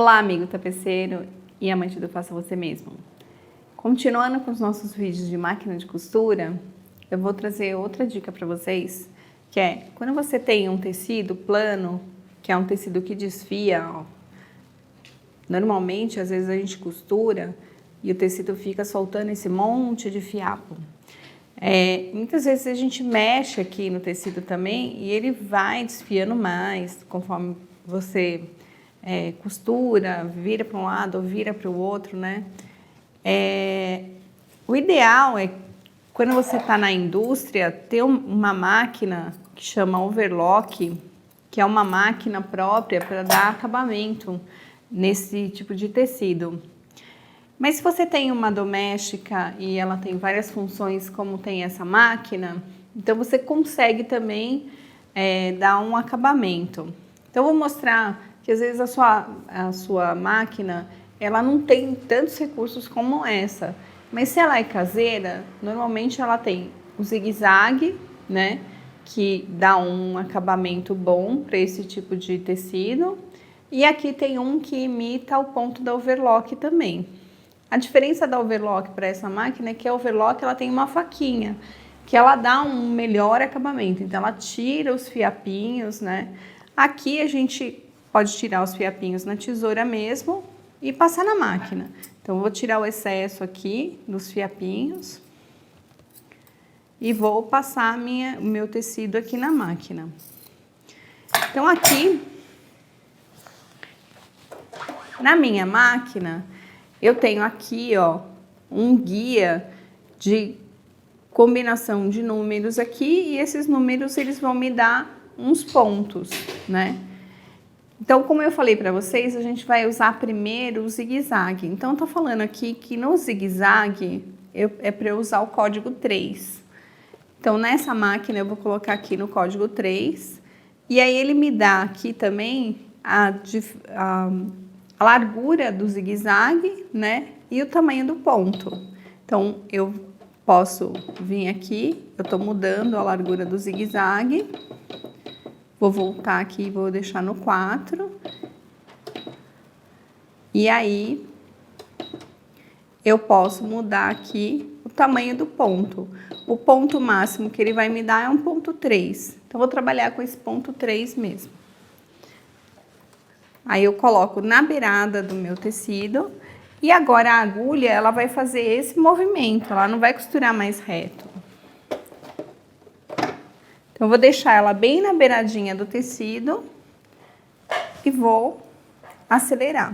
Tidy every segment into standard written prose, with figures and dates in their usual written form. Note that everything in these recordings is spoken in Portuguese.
Olá, amigo tapeceiro e amante do Faça Você Mesmo. Continuando com os nossos vídeos de máquina de costura, eu vou trazer outra dica para vocês, que é quando você tem um tecido plano, que é um tecido que desfia, ó, normalmente às vezes a gente costura e o tecido fica soltando esse monte de fiapo. Muitas vezes a gente mexe aqui no tecido também e ele vai desfiando mais conforme você costura, vira para um lado ou vira para o outro, né? O ideal é, quando você está na indústria, ter uma máquina que chama overlock, que é uma máquina própria para dar acabamento nesse tipo de tecido. Mas se você tem uma doméstica e ela tem várias funções como tem essa máquina, então você consegue também dar um acabamento. Então eu vou mostrar que às vezes a sua máquina ela não tem tantos recursos como essa, mas se ela é caseira, normalmente ela tem o zigue-zague, né, que dá um acabamento bom para esse tipo de tecido, e aqui tem um que imita o ponto da overlock também. A diferença da overlock para essa máquina é que a overlock ela tem uma faquinha, que ela dá um melhor acabamento, então ela tira os fiapinhos, né? Aqui a gente pode tirar os fiapinhos na tesoura mesmo e passar na máquina. Então eu vou tirar o excesso aqui dos fiapinhos e vou passar o meu tecido aqui na máquina. Então aqui, na minha máquina, eu tenho aqui, ó, um guia de combinação de números aqui e esses números eles vão me dar uns pontos, né? Então, como eu falei para vocês, a gente vai usar primeiro o zigue-zague. Então, eu tô falando aqui que no zigue-zague é para eu usar o código 3. Então, nessa máquina eu vou colocar aqui no código 3 e aí ele me dá aqui também a largura do zigue-zague, né? E o tamanho do ponto. Então, eu posso vir aqui, eu tô mudando a largura do zigue-zague. Vou voltar aqui e vou deixar no 4. E aí, eu posso mudar aqui o tamanho do ponto. O ponto máximo que ele vai me dar é um ponto 3. Então, vou trabalhar com esse ponto 3 mesmo. Aí eu coloco na beirada do meu tecido e agora a agulha ela vai fazer esse movimento, ela não vai costurar mais reto. Então eu vou deixar ela bem na beiradinha do tecido e vou acelerar.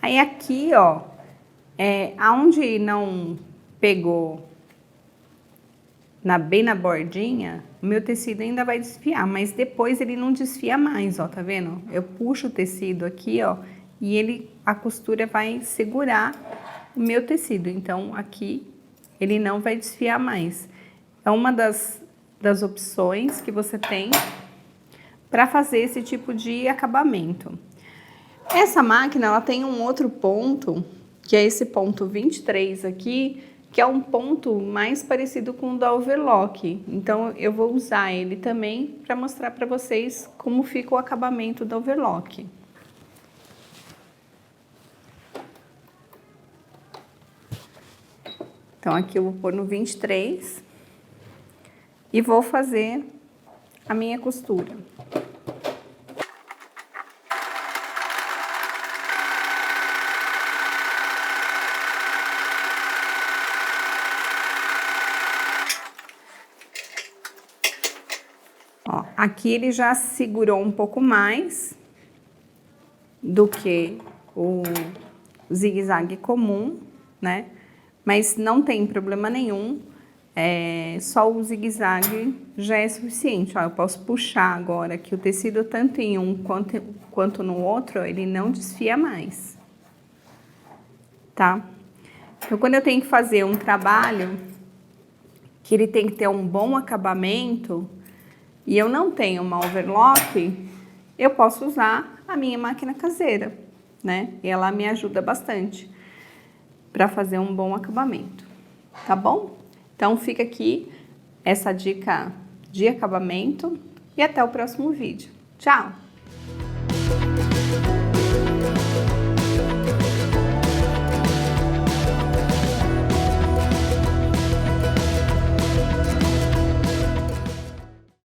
Aí aqui, ó, aonde não pegou bem na bordinha, o meu tecido ainda vai desfiar, mas depois ele não desfia mais, ó, tá vendo? Eu puxo o tecido aqui, ó, e a costura vai segurar o meu tecido, então aqui ele não vai desfiar mais. É uma das opções que você tem para fazer esse tipo de acabamento. Essa máquina, ela tem um outro ponto, que é esse ponto 23 aqui, que é um ponto mais parecido com o da overlock. Então, eu vou usar ele também para mostrar para vocês como fica o acabamento da overlock. Então, aqui eu vou pôr no 23 e vou fazer a minha costura. Ó, aqui ele já segurou um pouco mais do que o zigue-zague comum, né? Mas não tem problema nenhum, só o zigue-zague já é suficiente. Ó, eu posso puxar agora que o tecido, tanto em um quanto no outro, ele não desfia mais, tá? Então, quando eu tenho que fazer um trabalho que ele tem que ter um bom acabamento e eu não tenho uma overlock, eu posso usar a minha máquina caseira, né? E ela me ajuda bastante para fazer um bom acabamento, tá bom? Então fica aqui essa dica de acabamento e até o próximo vídeo. Tchau!